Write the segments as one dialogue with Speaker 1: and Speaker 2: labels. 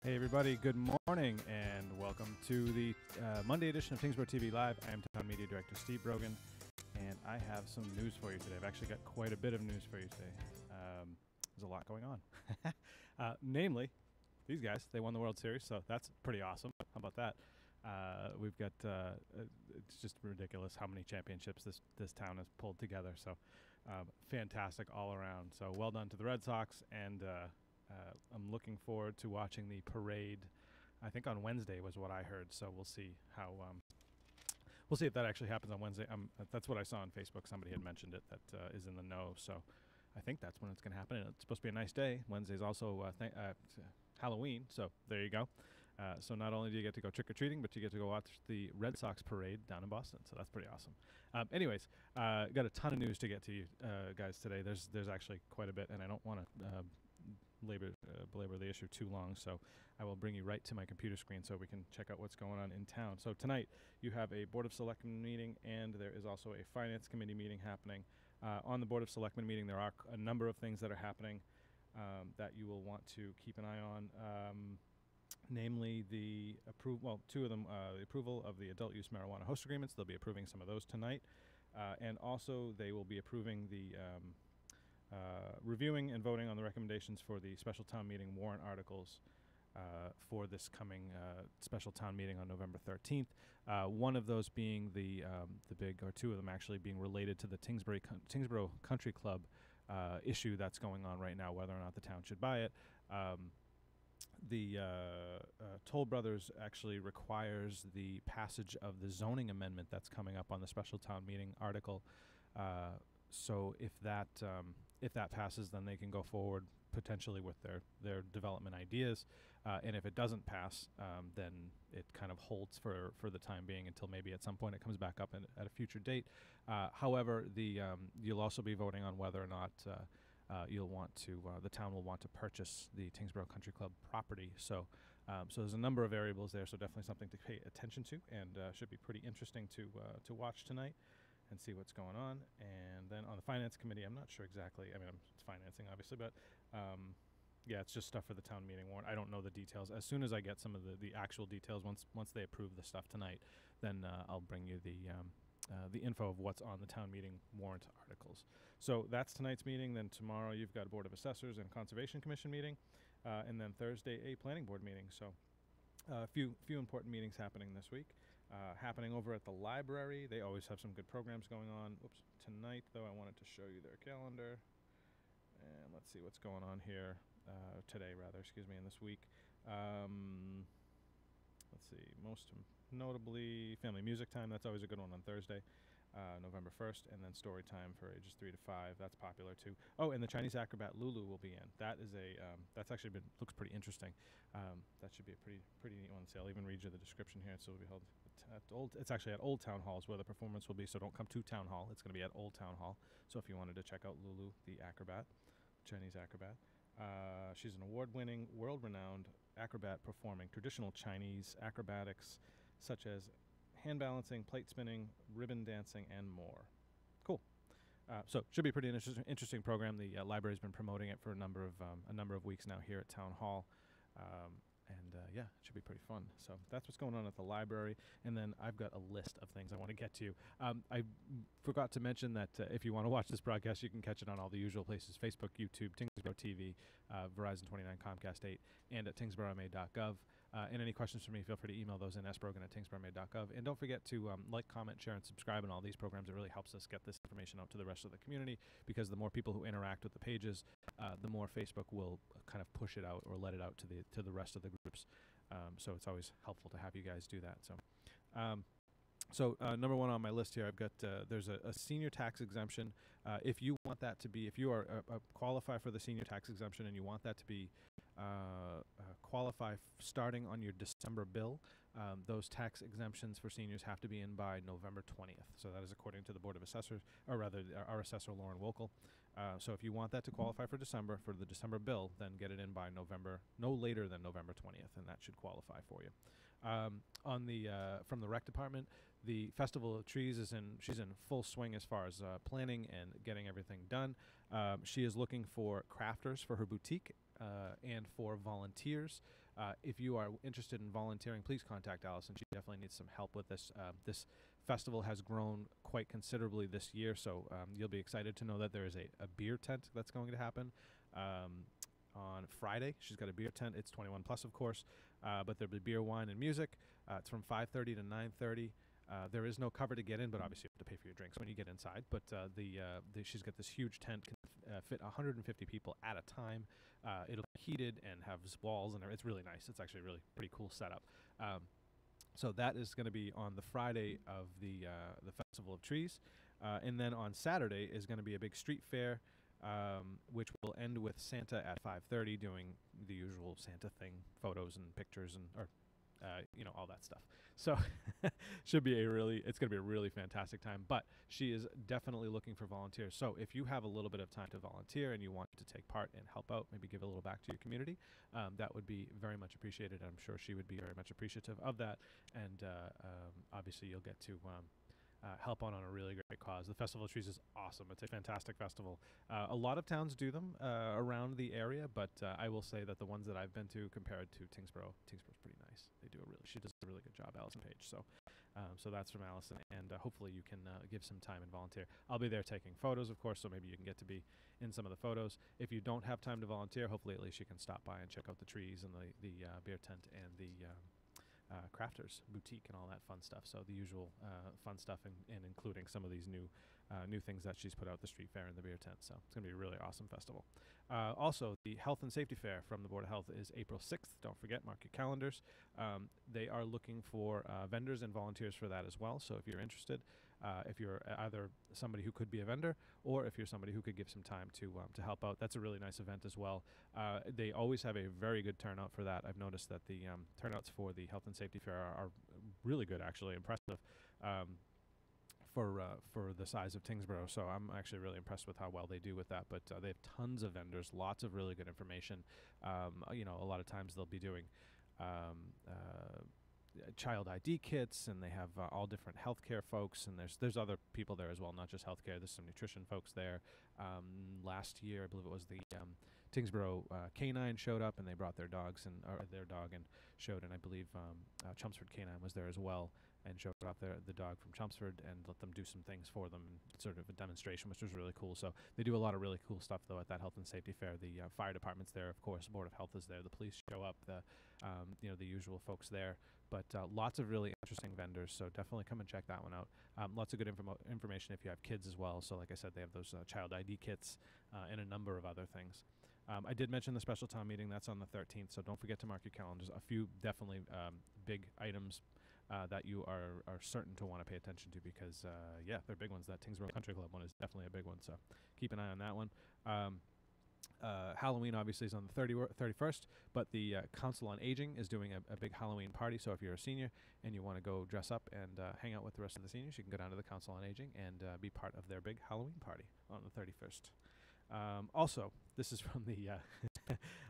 Speaker 1: Hey everybody, good morning and welcome to the Monday edition of Tyngsborough TV Live. I am Town Media Director Steve Brogan and I have some news for you today. I've actually got quite a bit of news for you today. There's a lot going on. Namely, these guys, they won the World Series, so that's pretty awesome. How about that? We've got, it's just ridiculous how many championships this town has pulled together, so fantastic all around. So well done to the Red Sox, and I'm looking forward to watching the parade. I think on Wednesday was what I heard, so we'll see how we'll see if that actually happens on Wednesday. That's what I saw on Facebook. Somebody had mentioned it that is in the know, so I think that's when it's going to happen. And it's supposed to be a nice day. Wednesday's also Halloween, so there you go. So not only do you get to go trick-or-treating, but you get to go watch the Red Sox parade down in Boston, so that's pretty awesome. Anyways, got a ton of news to get to you guys today. There's actually quite a bit, and I don't want to belabor the issue too long, so I will bring you right to my computer screen so we can check out what's going on in town. So tonight you have a Board of Selectmen meeting, and there is also a Finance Committee meeting happening. On the Board of Selectmen meeting, there are a number of things that are happening that you will want to keep an eye on. Namely, the two of them, the approval of the adult use marijuana host agreements. They'll be approving some of those tonight, and also they will be approving the reviewing and voting on the recommendations for the special town meeting warrant articles for this coming special town meeting on November 13th. One of those being the big, or two of them actually being related to the Tyngsborough Country Club issue that's going on right now, whether or not the town should buy it. The Toll Brothers actually requires the passage of the zoning amendment that's coming up on the special town meeting article. So if that passes, then they can go forward potentially with their development ideas. And if it doesn't pass, then it kind of holds for the time being until maybe at some point it comes back up at a future date. However, you'll also be voting on whether or not the town will want to purchase the Tyngsborough Country Club property. So there's a number of variables there, so definitely something to pay attention to, and should be pretty interesting to watch tonight and see what's going on. And then on the Finance Committee, I'm not sure exactly. I mean, it's financing, obviously, but yeah, it's just stuff for the town meeting warrant. I don't know the details. As soon as I get some of the actual details, once they approve the stuff tonight, then I'll bring you the info of what's on the town meeting warrant articles. So that's tonight's meeting. Then tomorrow you've got a Board of Assessors and Conservation Commission meeting, and then Thursday a Planning Board meeting. So a few important meetings happening this week. Happening over at the library. They always have some good programs going on. Oops. Tonight, though, I wanted to show you their calendar. And let's see what's going on here. Today, rather, excuse me, in this week. Let's see. Most notably, Family Music Time. That's always a good one on Thursday, November 1st. And then Story Time for ages 3 to 5. That's popular, too. Oh, and the Chinese Acrobat Lulu will be in. That is that's actually looks pretty interesting. That should be a pretty neat one. So I'll even read you the description here. So it'll be held it's actually at Old Town Halls where the performance will be, so don't come to Town Hall. It's going to be at Old Town Hall. So if you wanted to check out Lulu, the acrobat, Chinese acrobat, she's an award-winning, world-renowned acrobat performing traditional Chinese acrobatics such as hand balancing, plate spinning, ribbon dancing, and more. Cool. So should be a pretty interesting program. The library's been promoting it for a number of weeks now here at Town Hall. Yeah, it should be pretty fun. So that's what's going on at the library. And then I've got a list of things I want to get to. I forgot to mention that if you want to watch this broadcast, you can catch it on all the usual places: Facebook, YouTube, Tyngsborough TV, Verizon 29, Comcast 8, and at tyngsboroughma.gov. And any questions for me, feel free to email those in sbrogan@tyngsboroughma.gov. And don't forget to like, comment, share, and subscribe on all these programs. It really helps us get this information out to the rest of the community, because the more people who interact with the pages, the more Facebook will kind of push it out or let it out to the rest of the groups. So it's always helpful to have you guys do that. So number one on my list here, I've got there's a senior tax exemption. If you want that to be, if you are qualify for the senior tax exemption and you want that to be qualify starting on your December bill, those tax exemptions for seniors have to be in by November 20th. So that is according to the Board of Assessors, or rather our assessor, Lauren Wokel. So if you want that to qualify for the December bill, then get it in by November, no later than November 20th, and that should qualify for you. From the rec department, the Festival of Trees she's in full swing as far as planning and getting everything done. She is looking for crafters for her boutique. and for volunteers. If you are interested in volunteering, please contact Allison. She definitely needs some help with this. This festival has grown quite considerably this year, so you'll be excited to know that there is a beer tent that's going to happen on Friday. She's got a beer tent. It's 21 plus, of course, but there'll be beer, wine, and music. It's from 5:30 to 9:30. There is no cover to get in, but obviously you have to pay for your drinks when you get inside. But she's got this huge tent, can fit 150 people at a time. It'll be heated and have walls, and it's really nice. It's actually a really pretty cool setup. So that is going to be on the Friday of the Festival of Trees. And then on Saturday is going to be a big street fair, which will end with Santa at 5:30 doing the usual Santa thing, photos and pictures and all that stuff. So it's going to be a really fantastic time, but she is definitely looking for volunteers. So if you have a little bit of time to volunteer and you want to take part and help out, maybe give a little back to your community, that would be very much appreciated. I'm sure she would be very much appreciative of that. And obviously you'll get to help out on a really great cause. The Festival of Trees is awesome. It's a fantastic festival. A lot of towns do them around the area, but I will say that the ones that I've been to, compared to Tyngsborough's pretty nice. She does a really good job, Allison Page. So that's from Allison, and hopefully you can give some time and volunteer. I'll be there taking photos, of course, so maybe you can get to be in some of the photos. If you don't have time to volunteer, hopefully at least you can stop by and check out the trees and the beer tent and the crafters boutique and all that fun stuff. So the usual fun stuff, and including some of these new things that she's put out, the street fair and the beer tent. So it's going to be a really awesome festival. Also, the Health and Safety Fair from the Board of Health is April 6th. Don't forget, mark your calendars. They are looking for vendors and volunteers for that as well. So if you're interested, if you're either somebody who could be a vendor or if you're somebody who could give some time to help out, that's a really nice event as well. They always have a very good turnout for that. I've noticed that the turnouts for the Health and Safety Fair are really good, actually, impressive for the size of Tyngsborough. So I'm actually really impressed with how well they do with that. But they have tons of vendors, lots of really good information. A lot of times they'll be doing child ID kits, and they have all different healthcare folks, and there's other people there as well, not just healthcare. There's some nutrition folks there. Last year, I believe it was the Tyngsborough Canine showed up, and they brought their dogs or their dog and showed, and I believe Chelmsford Canine was there as well and showed off the dog from Chelmsford and let them do some things for them, and sort of a demonstration, which was really cool. So they do a lot of really cool stuff, though, at that Health and Safety Fair. The fire department's there, of course. Board of Health is there. The police show up. The usual folks there. But lots of really interesting vendors, so definitely come and check that one out. Lots of good information if you have kids as well. So like I said, they have those child ID kits and a number of other things. I did mention the special town meeting. That's on the 13th, so don't forget to mark your calendars. A few definitely big items that you are certain to want to pay attention to, because, they're big ones. That Tyngsborough Country Club one is definitely a big one, so keep an eye on that one. Halloween obviously is on the 31st, but the Council on Aging is doing a big Halloween party. So if you're a senior and you want to go dress up and hang out with the rest of the seniors, you can go down to the Council on Aging and be part of their big Halloween party on the 31st. Also, this is from the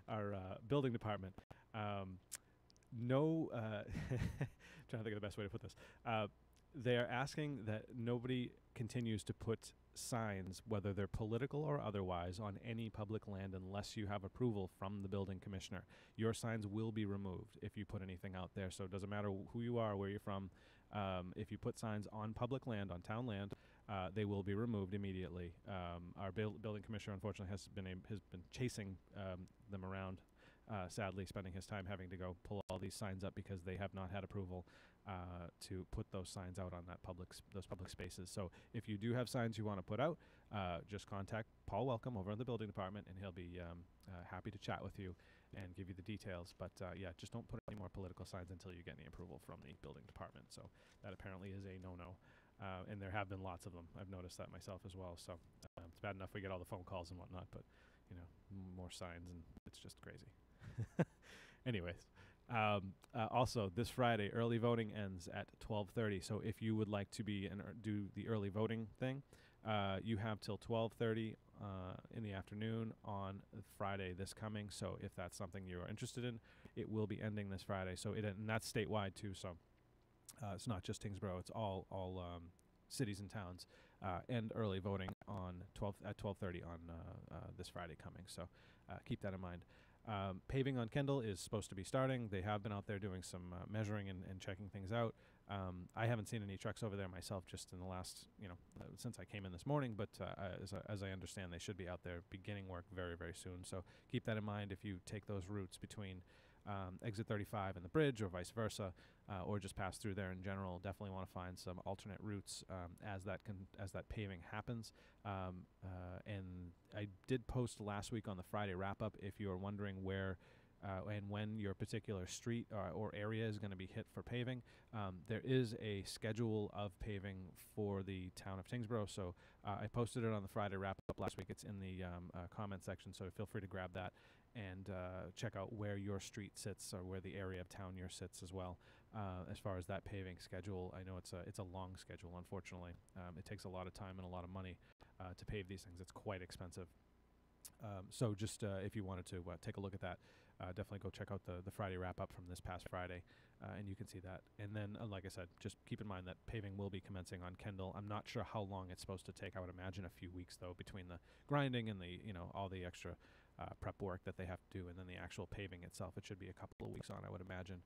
Speaker 1: our building department. Trying to think of the best way to put this. They are asking that nobody continues to put signs, whether they're political or otherwise, on any public land unless you have approval from the building commissioner. Your signs will be removed if you put anything out there. So it doesn't matter who you are, where you're from. If you put signs on public land, on town land, they will be removed immediately. Our building commissioner, unfortunately, has been chasing them around. Sadly, spending his time having to go pull all these signs up because they have not had approval to put those signs out on those public spaces. So if you do have signs you want to put out, just contact Paul Welcome over in the building department, and he'll be happy to chat with you and give you the details. But just don't put any more political signs until you get any approval from the building department. So that apparently is a no-no. And there have been lots of them. I've noticed that myself as well. So it's bad enough we get all the phone calls and whatnot, but more signs, and it's just crazy. Anyways, also this Friday, early voting ends at 12:30. So if you would like to do the early voting thing, you have till 12:30 in the afternoon on Friday this coming. So if that's something you are interested in, it will be ending this Friday. So and that's statewide too. So it's not just Tyngsborough; it's all cities and towns. End early voting at 12:30 on this Friday coming. So keep that in mind. Paving on Kendall is supposed to be starting. They have been out there doing some measuring and checking things out. I haven't seen any trucks over there myself just in the last, since I came in this morning, but as I understand, they should be out there beginning work very, very soon. So keep that in mind if you take those routes between exit 35 and the bridge, or vice versa, or just pass through there in general. Definitely want to find some alternate routes as that paving happens. And I did post last week on the Friday wrap-up if you are wondering where and when your particular street or area is going to be hit for paving. There is a schedule of paving for the town of Tyngsborough, so I posted it on the Friday wrap-up last week. It's in the comment section, so feel free to grab that and check out where your street sits or where the area of town yours sits as well. As far as that paving schedule, I know it's a long schedule, unfortunately. It takes a lot of time and a lot of money to pave these things. It's quite expensive. So just if you wanted to take a look at that, definitely go check out the Friday wrap-up from this past Friday, and you can see that. And then, like I said, just keep in mind that paving will be commencing on Kendall. I'm not sure how long it's supposed to take. I would imagine a few weeks, though, between the grinding and the all the extra prep work that they have to do, and then the actual paving itself. It should be a couple of weeks on, I would imagine.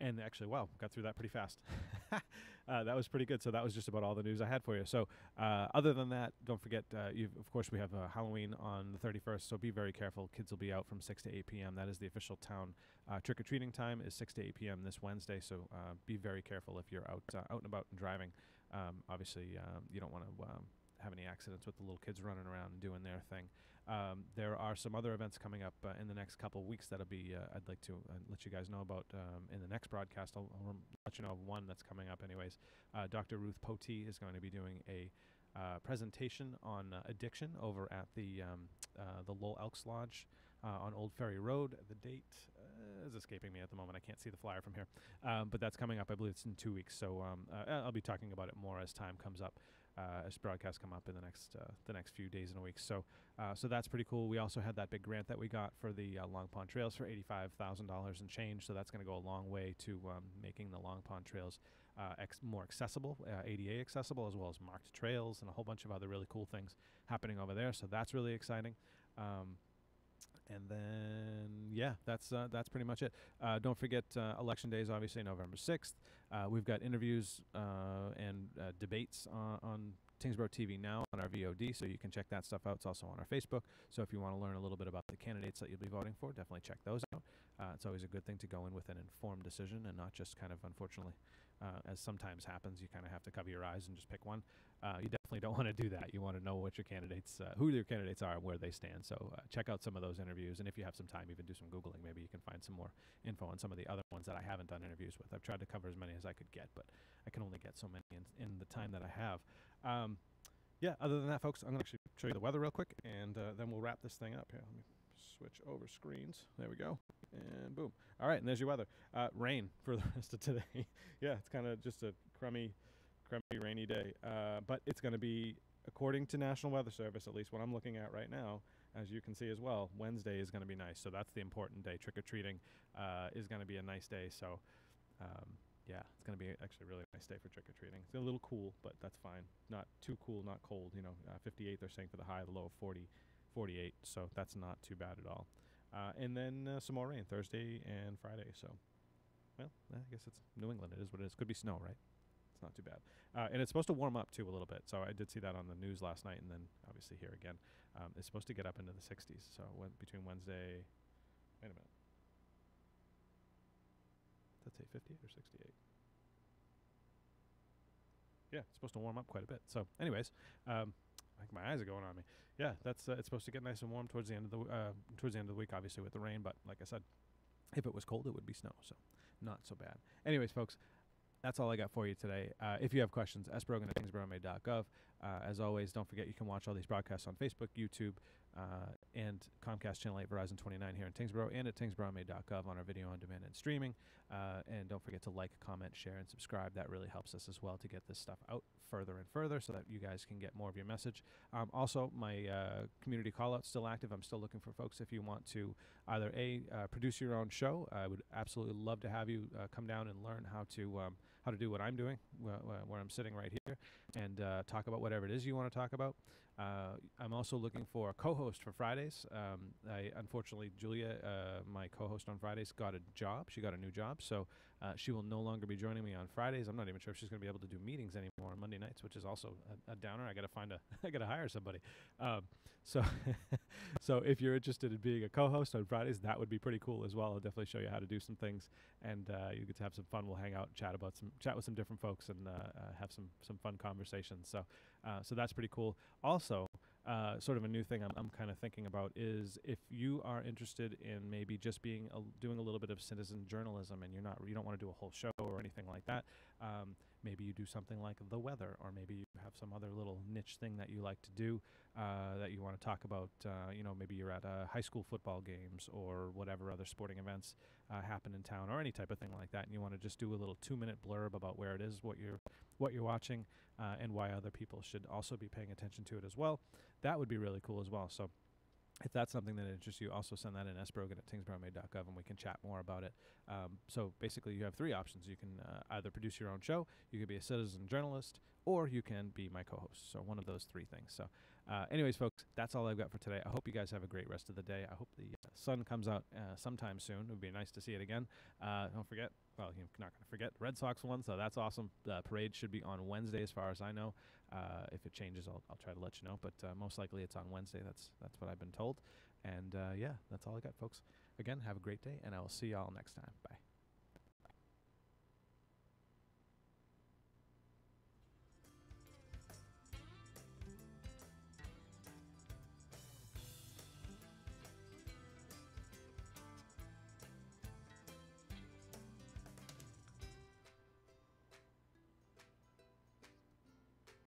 Speaker 1: And actually, wow, got through that pretty fast. That was pretty good. So that was just about all the news I had for you. So other than that, don't forget, of course, we have Halloween on the 31st, so be very careful. Kids will be out from 6 to 8 p.m. That is the official town trick-or-treating time, is 6 to 8 p.m. this Wednesday, so be very careful if you're out and about and driving. Obviously, you don't want to have any accidents with the little kids running around and doing their thing. There are some other events coming up in the next couple of weeks that'll be, I'd like to let you guys know about in the next broadcast. I'll let you know of one that's coming up anyways. Dr. Ruth Potee is going to be doing a presentation on addiction over at the Lowell Elks Lodge on Old Ferry Road. The date is escaping me at the moment. I can't see the flyer from here. But that's coming up. I believe it's in 2 weeks. So I'll be talking about it more as time comes up. As broadcasts come up in the next few days and weeks, so that's pretty cool. We also had that big grant that we got for the Long Pond Trails for $85,000 and change, so that's going to go a long way to making the Long Pond Trails more accessible, ADA accessible, as well as marked trails and a whole bunch of other really cool things happening over there. So that's really exciting. And then, yeah, that's pretty much it. Don't forget, Election Day is obviously November 6th. We've got interviews and debates on Tyngsborough TV now on our VOD, so you can check that stuff out. It's also on our Facebook. So if you want to learn a little bit about the candidates that you'll be voting for, definitely check those out. It's always a good thing to go in with an informed decision and not just kind of, unfortunately, as sometimes happens, you kind of have to cover your eyes and just pick one. You definitely don't want to do that. You want to know what your candidates, who your candidates are and where they stand. So check out some of those interviews. And if you have some time, even do some Googling. Maybe you can find some more info on some of the other ones that I haven't done interviews with. I've tried to cover as many as I could get, but I can only get so many in the time that I have. Yeah, other than that, folks, I'm going to actually show you the weather real quick, and then we'll wrap this thing up here. Let me switch over screens. There we go. And boom. All right, and there's your weather. Rain for the rest of today. Yeah, it's kind of just a crummy, rainy day. But it's going to be, according to National Weather Service, at least what I'm looking at right now, as you can see as well, Wednesday is going to be nice. So that's the important day. Trick-or-treating is going to be a nice day. So, yeah, it's going to be actually a really nice day for trick-or-treating. It's a little cool, but that's fine. Not too cool, not cold. 58 they're saying for the high, the low of 40, 48. So that's not too bad at all. And then some more rain Thursday and Friday. So, well, I guess it's New England. It is what it is. Could be snow, right? It's not too bad. And it's supposed to warm up, too, a little bit. So I did see that on the news last night, and then obviously here again. It's supposed to get up into the 60s. So between Wednesday, wait a minute. Let's say 58 or 68. Yeah, it's supposed to warm up quite a bit. So anyways, like my eyes are going on me. Yeah, that's it's supposed to get nice and warm towards the end of the week, obviously with the rain. But like I said, if it was cold, it would be snow. So not so bad. Anyways, folks, that's all I got for you today. If you have questions, sbrogan@tyngsboroughma.gov. As always, don't forget you can watch all these broadcasts on Facebook, YouTube, and Comcast Channel 8, Verizon 29 here in Tyngsborough, and at tyngsboroughma.gov on our video on demand and streaming. And don't forget to like, comment, share, and subscribe. That really helps us as well to get this stuff out further and further so that you guys can get more of your message. Also, my community call-out's still active. I'm still looking for folks if you want to either produce your own show. I would absolutely love to have you come down and learn how to how to do what I'm doing, where I'm sitting right here, and talk about whatever it is you want to talk about. I'm also looking for a co-host for Fridays. Unfortunately, Julia, my co-host on Fridays, got a job. She got a new job, so she will no longer be joining me on Fridays. I'm not even sure if she's going to be able to do meetings anymore on Monday nights, which is also a downer. I got to I got to hire somebody. So, so if you're interested in being a co-host on Fridays, that would be pretty cool as well. I'll definitely show you how to do some things, and you get to have some fun. We'll hang out, chat with some different folks, and have some fun conversations. So, so that's pretty cool. Also, sort of a new thing I'm kind of thinking about is if you are interested in maybe just doing a little bit of citizen journalism, and you don't want to do a whole show or anything like that. Maybe you do something like the weather, or maybe you have some other little niche thing that you like to do, that you want to talk about. Maybe you're at high school football games or whatever other sporting events happen in town, or any type of thing like that, and you want to just do a little 2-minute blurb about where it is, what you're watching, and why other people should also be paying attention to it as well. That would be really cool as well. So if that's something that interests you, also send that in sbrogan@tyngsboroughmaid.gov, and we can chat more about it. So basically, you have 3 options. You can either produce your own show, you can be a citizen journalist, or you can be my co-host. So one of those 3 things. So anyways, folks, that's all I've got for today. I hope you guys have a great rest of the day. I hope the sun comes out sometime soon. It would be nice to see it again. Don't forget, well, you're not going to forget, Red Sox won, so that's awesome. The parade should be on Wednesday as far as I know. If it changes, I'll try to let you know, but most likely it's on Wednesday. That's what I've been told. And yeah, that's all I got, folks. Again, have a great day, and I will see y'all next time. Bye.